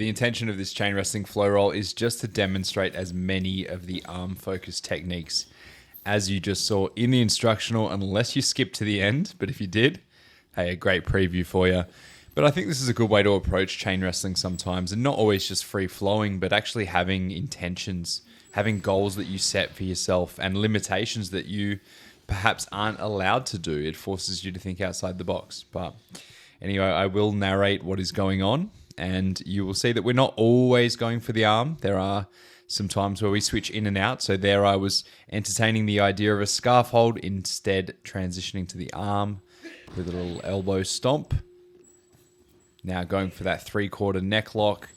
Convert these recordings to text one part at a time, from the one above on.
The intention of this chain wrestling flow roll is just to demonstrate as many of the arm-focused techniques as you just saw in the instructional, unless you skip to the end. But if you did, hey, a great preview for you. But I think this is a good way to approach chain wrestling sometimes, and not always just free-flowing, but actually having intentions, having goals that you set for yourself and limitations that you perhaps aren't allowed to do. It forces you to think outside the box. But anyway, I will narrate what is going on, and you will see that we're not always going for the arm. There are some times where we switch in and out. So there I was entertaining the idea of a scarf hold, instead transitioning to the arm with a little elbow stomp. Now going for that 3/4 neck lock,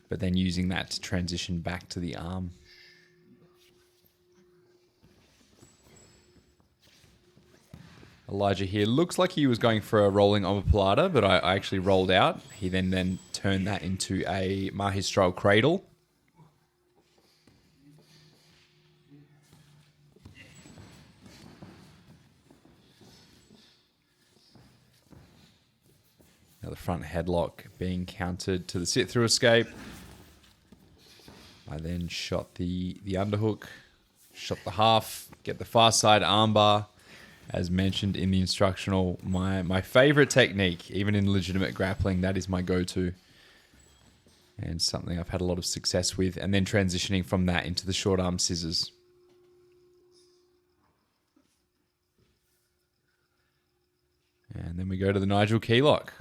but then using that to transition back to the arm. Elijah here looks like he was going for a rolling omoplata, but I actually rolled out. He then turned that into a Mahistral cradle. Now the front headlock being countered to the sit-through escape. I then shot the underhook, shot the half, get the far side armbar. As mentioned in the instructional, my favorite technique, even in legitimate grappling, that is my go-to. And something I've had a lot of success with. And then transitioning from that into the short arm scissors. And then we go to the Nigel key lock.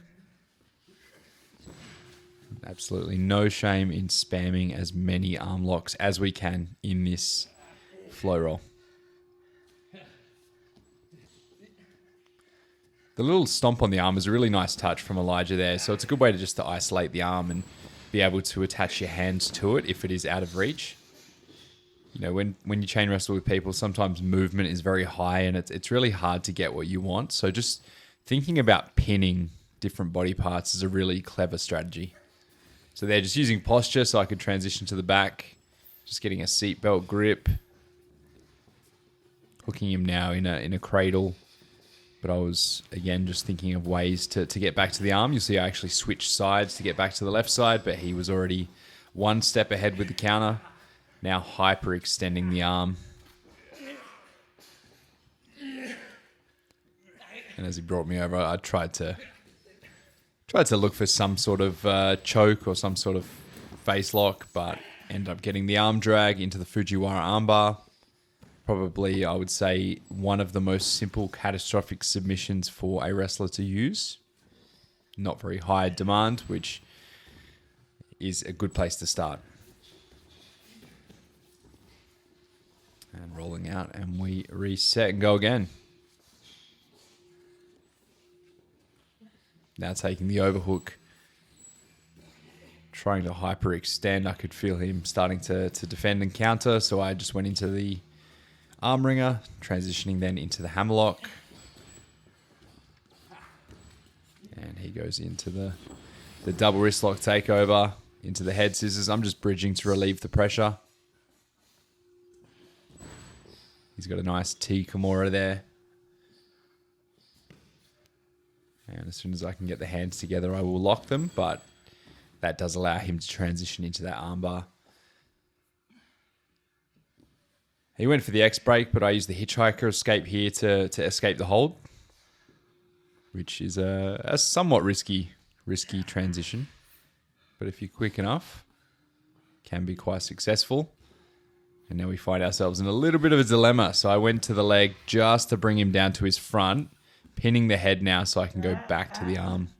Absolutely no shame in spamming as many arm locks as we can in this flow roll. The little stomp on the arm is a really nice touch from Elijah there. So it's a good way to isolate the arm and be able to attach your hands to it if it is out of reach. You know, when you chain wrestle with people, sometimes movement is very high and it's really hard to get what you want. So just thinking about pinning different body parts is a really clever strategy. So they're just using posture so I could transition to the back. Just getting a seatbelt grip. Hooking him now in a cradle. But I was, again, just thinking of ways to get back to the arm. You'll see I actually switched sides to get back to the left side, but he was already one step ahead with the counter. Now hyperextending the arm. And as he brought me over, I tried to look for some sort of choke or some sort of face lock, but ended up getting the arm drag into the Fujiwara armbar. Probably, I would say, one of the most simple catastrophic submissions for a wrestler to use. Not very high demand, which is a good place to start. And rolling out, and we reset and go again. Now taking the overhook. Trying to hyperextend. I could feel him starting to defend and counter, so I just went into the arm wringer, transitioning then into the hammerlock. And he goes into the double wrist lock takeover, into the head scissors. I'm just bridging to relieve the pressure. He's got a nice T Kimura there. And as soon as I can get the hands together, I will lock them, but that does allow him to transition into that armbar. He went for the X break, but I used the hitchhiker escape here to escape the hold, which is a somewhat risky transition. But if you're quick enough, can be quite successful. And now we find ourselves in a little bit of a dilemma. So I went to the leg just to bring him down to his front, pinning the head now so I can go back to the arm.